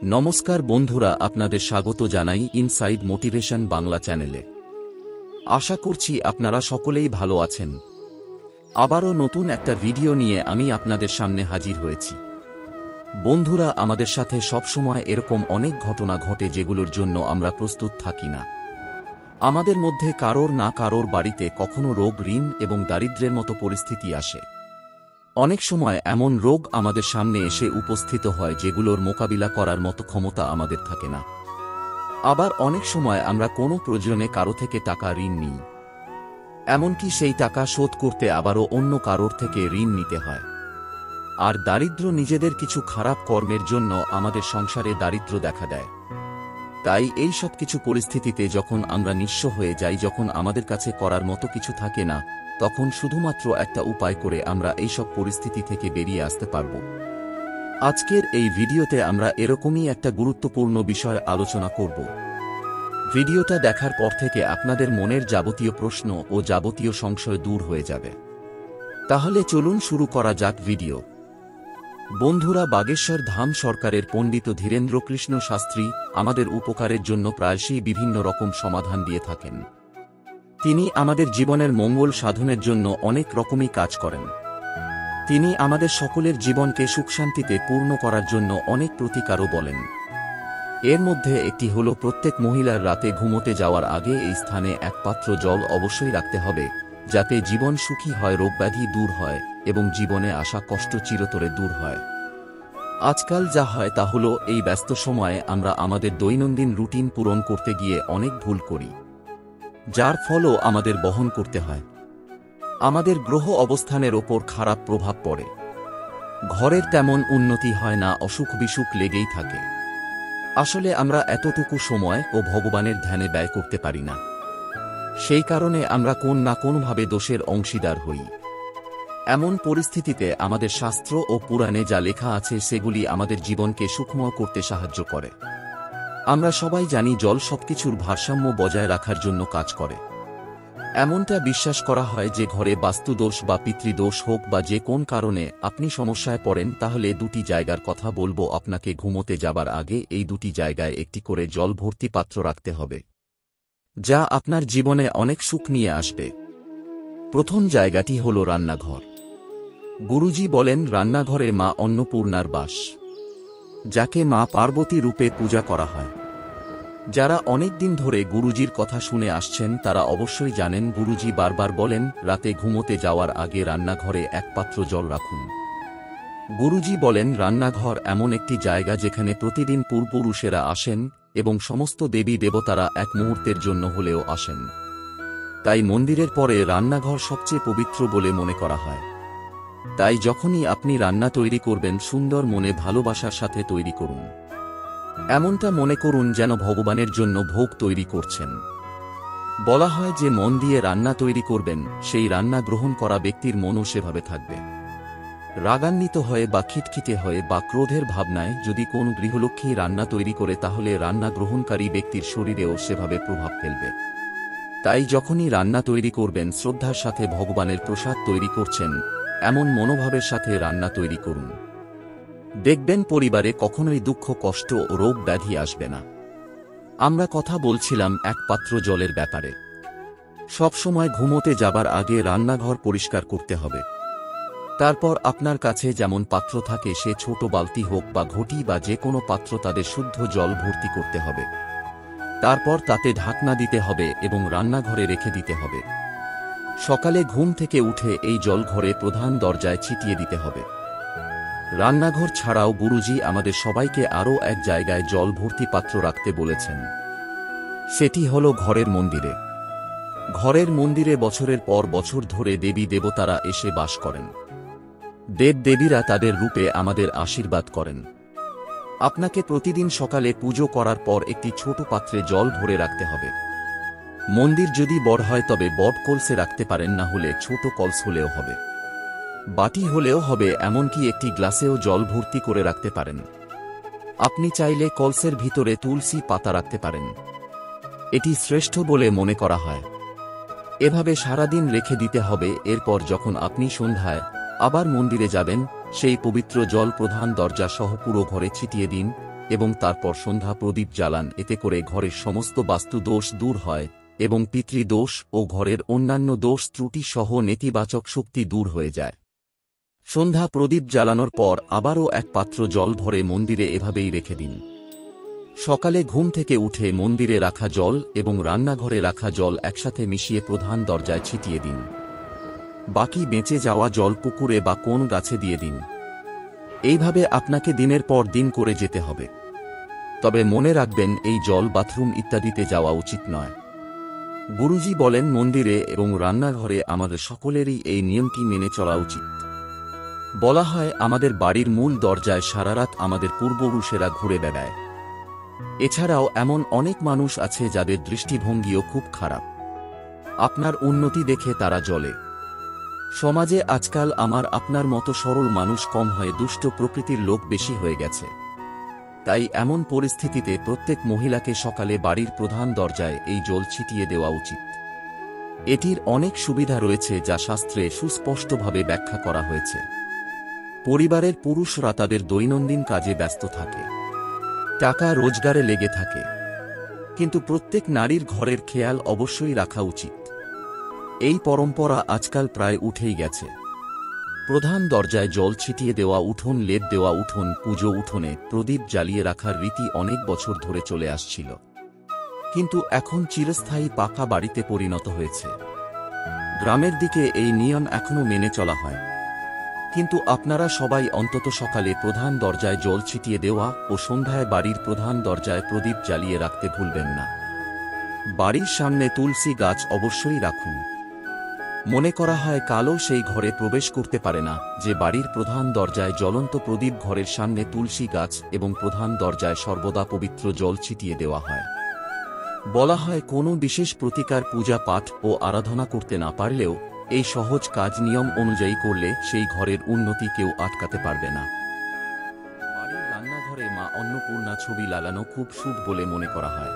নমস্কার বন্ধুরা, আপনাদের স্বাগত জানাই ইনসাইড মোটিভেশন বাংলা চ্যানেলে। আশা করছি আপনারা সকলেই ভালো আছেন। আবারও নতুন একটা ভিডিও নিয়ে আমি আপনাদের সামনে হাজির হয়েছি। বন্ধুরা, আমাদের সাথে সবসময় এরকম অনেক ঘটনা ঘটে যেগুলোর জন্য আমরা প্রস্তুত থাকি না। আমাদের মধ্যে কারোর না কারোর বাড়িতে কখনো রোগ, ঋণ এবং দারিদ্র্যের মতো পরিস্থিতি আসে। অনেক সময় এমন রোগ আমাদের সামনে এসে উপস্থিত হয় যেগুলোর মোকাবিলা করার মতো ক্ষমতা আমাদের থাকে না। আবার অনেক সময় আমরা কোনো প্রয়োজনে কারো থেকে টাকা ঋণ নিই, এমনকি সেই টাকা শোধ করতে আবারও অন্য কারোর থেকে ঋণ নিতে হয়। আর দারিদ্র্য নিজেদের কিছু খারাপ কর্মের জন্য আমাদের সংসারে দারিদ্র্য দেখা দেয়। তাই এই সব কিছু পরিস্থিতিতে যখন আমরা নিঃস্ব হয়ে যাই, যখন আমাদের কাছে করার মতো কিছু থাকে না, তখন শুধুমাত্র একটা উপায় করে আমরা এইসব পরিস্থিতি থেকে বেরিয়ে আসতে পারব। আজকের এই ভিডিওতে আমরা এরকমই একটা গুরুত্বপূর্ণ বিষয় আলোচনা করব। ভিডিওটা দেখার পর থেকে আপনাদের মনের যাবতীয় প্রশ্ন ও যাবতীয় সংশয় দূর হয়ে যাবে। তাহলে চলুন শুরু করা যাক ভিডিও। বন্ধুরা, বাগেশ্বর ধাম সরকারের পণ্ডিত ধীরেন্দ্রকৃষ্ণ শাস্ত্রী আমাদের উপকারের জন্য প্রায়শই বিভিন্ন রকম সমাধান দিয়ে থাকেন। তিনি আমাদের জীবনের মঙ্গল সাধনের জন্য অনেক রকমই কাজ করেন। তিনি আমাদের সকলের জীবনকে সুখশান্তিতে পূর্ণ করার জন্য অনেক প্রতিকারও বলেন। এর মধ্যে একটি হল, প্রত্যেক মহিলার রাতে ঘুমোতে যাওয়ার আগে এই স্থানে এক পাত্র জল অবশ্যই রাখতে হবে, যাতে জীবন সুখী হয়, রোগব্যাধি দূর হয় এবং জীবনে আসা কষ্ট চিরতরে দূর হয়। আজকাল যা হয় তা হল, এই ব্যস্ত সময়ে আমরা আমাদের দৈনন্দিন রুটিন পূরণ করতে গিয়ে অনেক ভুল করি, যার ফলও আমাদের বহন করতে হয়। আমাদের গ্রহ অবস্থানের ওপর খারাপ প্রভাব পড়ে। ঘরের তেমন উন্নতি হয় না, অসুখ বিসুখ লেগেই থাকে। আসলে আমরা এতটুকু সময় ও ভগবানের ধ্যানে ব্যয় করতে পারি না। সেই কারণে আমরা কোন না কোনভাবে দোষের অংশীদার হই। এমন পরিস্থিতিতে আমাদের শাস্ত্র ও পুরাণে যা লেখা আছে সেগুলি আমাদের জীবনকে সুখময় করতে সাহায্য করে। আমরা সবাই জানি, জল সবকিছুর ভারসাম্য বজায় রাখার জন্য কাজ করে। এমনটা বিশ্বাস করা হয় যে ঘরে বাস্তুদোষ বা পিতৃদোষ হোক বা যে কোন কারণে আপনি সমস্যায় পড়েন, তাহলে দুটি জায়গার কথা বলবো আপনাকে। ঘুমোতে যাবার আগে এই দুটি জায়গায় একটি করে জল ভর্তি পাত্র রাখতে হবে, যা আপনার জীবনে অনেক সুখ নিয়ে আসবে। প্রথম জায়গাটি হল রান্নাঘর। গুরুজি বলেন, রান্নাঘরে মা অন্নপূর্ণার বাস, যাকে মা পার্বতী রূপে পূজা করা হয়। যারা অনেক দিন ধরে গুরুজির কথা শুনে আসছেন তারা অবশ্যই জানেন, গুরুজি বারবার বলেন, রাতে ঘুমোতে যাওয়ার আগে রান্নাঘরে এক পাত্র জল রাখুন। গুরুজি বলেন, রান্নাঘর এমন একটি জায়গা যেখানে প্রতিদিন পূর্বপুরুষেরা আসেন এবং সমস্ত দেবী দেবতারা এক মুহূর্তের জন্য হলেও আসেন। তাই মন্দিরের পরে রান্নাঘর সবচেয়ে পবিত্র বলে মনে করা হয়। তাই যখনই আপনি রান্না তৈরি করবেন, সুন্দর মনে ভালোবাসার সাথে তৈরি করুন। এমনটা মনে করুন যেন ভগবানের জন্য ভোগ তৈরি করছেন। বলা হয় যে মন দিয়ে রান্না তৈরি করবেন, সেই রান্না গ্রহণ করা ব্যক্তির মনও সেভাবে থাকবে। রাগান্বিত হয়ে বা খিটখিটে হয়ে বা ক্রোধের ভাবনায় যদি কোন গৃহলক্ষ্মী রান্না তৈরি করে, তাহলে রান্না গ্রহণকারী ব্যক্তির শরীরেও সেভাবে প্রভাব ফেলবে। তাই যখনই রান্না তৈরি করবেন, শ্রদ্ধার সাথে ভগবানের প্রসাদ তৈরি করছেন এমন মনোভাবের সাথে রান্না তৈরি করুন। দেখবেন পরিবারে কখনোই দুঃখ, কষ্ট ও রোগ ব্যাধি আসবে না। আমরা কথা বলছিলাম এক পাত্র জলের ব্যাপারে। সবসময় ঘুমোতে যাবার আগে রান্নাঘর পরিষ্কার করতে হবে। তারপর আপনার কাছে যেমন পাত্র থাকে, সে ছোট বালতি হোক বা ঘটি বা যে কোনো পাত্র, তাদের শুদ্ধ জল ভর্তি করতে হবে। তারপর তাতে ঢাকনা দিতে হবে এবং রান্নাঘরে রেখে দিতে হবে। সকালে ঘুম থেকে উঠে এই জল ঘরে প্রধান দরজায় ছিটিয়ে দিতে হবে। রান্নাঘর ছাড়াও গুরুজি আমাদের সবাইকে আরও এক জায়গায় জল ভর্তি পাত্র রাখতে বলেছেন। সেটি হল ঘরের মন্দিরে। ঘরের মন্দিরে বছরের পর বছর ধরে দেবী দেবতারা এসে বাস করেন। দেব দেবীরা তাদের রূপে আমাদের আশীর্বাদ করেন। আপনাকে প্রতিদিন সকালে পুজো করার পর একটি ছোট পাত্রে জল ভরে রাখতে হবে। মন্দির যদি বড় হয় তবে বট কলসে রাখতে পারেন, না হলে ছোট কলস হলেও হবে, বাটি হলেও হবে, এমনকি একটি গ্লাসেও জল ভর্তি করে রাখতে পারেন। আপনি চাইলে কলসের ভিতরে তুলসী পাতা রাখতে পারেন। এটি শ্রেষ্ঠ বলে মনে করা হয়। এভাবে সারাদিন রেখে দিতে হবে। এরপর যখন আপনি সন্ধ্যায় আবার মন্দিরে যাবেন, সেই পবিত্র জল প্রধান দরজা সহ পুরো ঘরে ছিটিয়ে দিন এবং তারপর সন্ধ্যা প্রদীপ জ্বালান। এতে করে ঘরের সমস্ত বাস্তু দোষ দূর হয় এবং পিতৃদোষ ও ঘরের অন্যান্য দোষ ত্রুটি সহ নেতিবাচক শক্তি দূর হয়ে যায়। সন্ধ্যা প্রদীপ জ্বালানোর পর আবারও এক পাত্র জল ভরে মন্দিরে এভাবেই রেখে দিন। সকালে ঘুম থেকে উঠে মন্দিরে রাখা জল এবং রান্নাঘরে রাখা জল একসাথে মিশিয়ে প্রধান দরজায় ছিটিয়ে দিন। বাকি বেঁচে যাওয়া জল পুকুরে বা কোন গাছে দিয়ে দিন। এইভাবে আপনাকে দিনের পর দিন করে যেতে হবে। তবে মনে রাখবেন, এই জল বাথরুম ইত্যাদিতে যাওয়া উচিত নয়। গুরুজি বলেন, মন্দিরে এবং রান্নাঘরে আমাদের সকলেরই এই নিয়মটি মেনে চলা উচিত। বলা হয়, আমাদের বাড়ির মূল দরজায় সারারাত আমাদের পূর্বপুরুষেরা ঘুরে বেড়ায়। এছাড়াও এমন অনেক মানুষ আছে যাদের দৃষ্টিভঙ্গিও খুব খারাপ। আপনার উন্নতি দেখে তারা জ্বলে। সমাজে আজকাল আমার আপনার মতো সরল মানুষ কম হয়ে দুষ্ট প্রকৃতির লোক বেশি হয়ে গেছে। তাই এমন পরিস্থিতিতে প্রত্যেক মহিলাকে সকালে বাড়ির প্রধান দরজায় এই জল ছিটিয়ে দেওয়া উচিত। এটির অনেক সুবিধা রয়েছে যা শাস্ত্রে সুস্পষ্টভাবে ব্যাখ্যা করা হয়েছে। পরিবারের পুরুষরা তাদের দৈনন্দিন কাজে ব্যস্ত থাকে, টাকা রোজগারে লেগে থাকে, কিন্তু প্রত্যেক নারীর ঘরের খেয়াল অবশ্যই রাখা উচিত। এই পরম্পরা আজকাল প্রায় উঠেই গেছে। প্রধান দরজায় জল ছিটিয়ে দেওয়া, উঠোন লেপ দেওয়া, উঠোন পুজো, উঠোনে প্রদীপ জ্বালিয়ে রাখার রীতি অনেক বছর ধরে চলে আসছিল, কিন্তু এখন চিরস্থায়ী পাকা বাড়িতে পরিণত হয়েছে। গ্রামের দিকে এই নিয়ম এখনও মেনে চলা হয়, কিন্তু আপনারা সবাই অন্তত সকালে প্রধান দরজায় জল ছিটিয়ে দেওয়া ও সন্ধ্যায় বাড়ির প্রধান দরজায় প্রদীপ জ্বালিয়ে রাখতে ভুলবেন না। বাড়ির সামনে তুলসী গাছ অবশ্যই রাখুন। মনে করা হয় কালো সেই ঘরে প্রবেশ করতে পারে না। যে বাড়ির প্রধান দরজায় জ্বলন্ত প্রদীপ, ঘরের সামনে তুলসী গাছ এবং প্রধান দরজায় সর্বদা পবিত্র জল ছিটিয়ে দেওয়া হয়। বলা হয়, কোনো বিশেষ প্রতিকার, পূজা পাঠ ও আরাধনা করতে না পারলেও এই সহজ কাজ নিয়ম অনুযায়ী করলে সেই ঘরের উন্নতি কেউ আটকাতে পারবে না। বাড়ির রান্নাঘরে মা অন্নপূর্ণা ছবি লাগানো খুব শুভ বলে মনে করা হয়।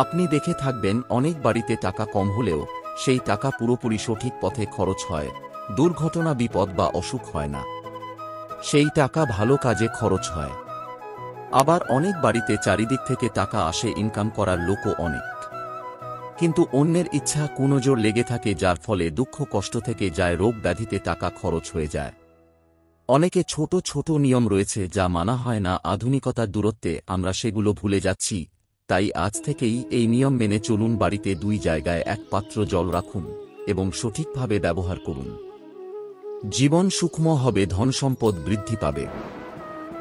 আপনি দেখে থাকবেন, অনেক বাড়িতে টাকা কম হলেও সেই টাকা পুরোপুরি সঠিক পথে খরচ হয়, দুর্ঘটনা, বিপদ বা অসুখ হয় না। সেই টাকা ভালো কাজে খরচ হয়। আবার অনেক বাড়িতে চারিদিক থেকে টাকা আসে, ইনকাম করার লোকও অনেক, কিন্তু অন্যের ইচ্ছা কুনজর লেগে থাকে, যার ফলে দুঃখ কষ্ট থেকে যায়, রোগ ব্যাধিতে টাকা খরচ হয়ে যায়। অনেকে ছোট ছোট নিয়ম রয়েছে যা মানা হয় না। আধুনিকতার দূরত্বে আমরা সেগুলো ভুলে যাচ্ছি। তাই আজ থেকেই এই নিয়ম মেনে চলুন। বাড়িতে দুই জায়গায় এক পাত্র জল রাখুন এবং সঠিকভাবে ব্যবহার করুন। জীবন সূক্ষ্ম হবে, ধন সম্পদ বৃদ্ধি পাবে।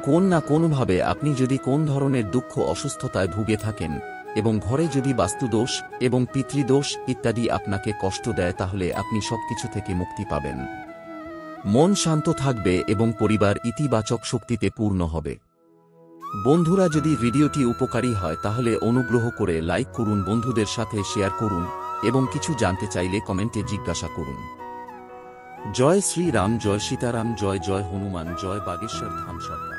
কোন না কোনভাবে আপনি যদি কোন ধরনের দুঃখ অসুস্থতায় ভুগে থাকেন এবং ঘরে যদি বাস্তুদোষ এবং পিতৃদোষ ইত্যাদি আপনাকে কষ্ট দেয়, তাহলে আপনি সবকিছু থেকে মুক্তি পাবেন। মন শান্ত থাকবে এবং পরিবার ইতিবাচক শক্তিতে পূর্ণ হবে। বন্ধুরা, যদি ভিডিওটি উপকারী হয় তাহলে অনুগ্রহ করে লাইক করুন, বন্ধুদের সাথে শেয়ার করুন এবং কিছু জানতে চাইলে কমেন্টে জিজ্ঞাসা করুন। জয় শ্রী রাম, জয় সীতারাম, জয় জয় হনুমান, জয় বাগেশ্বর ধাম সরকার।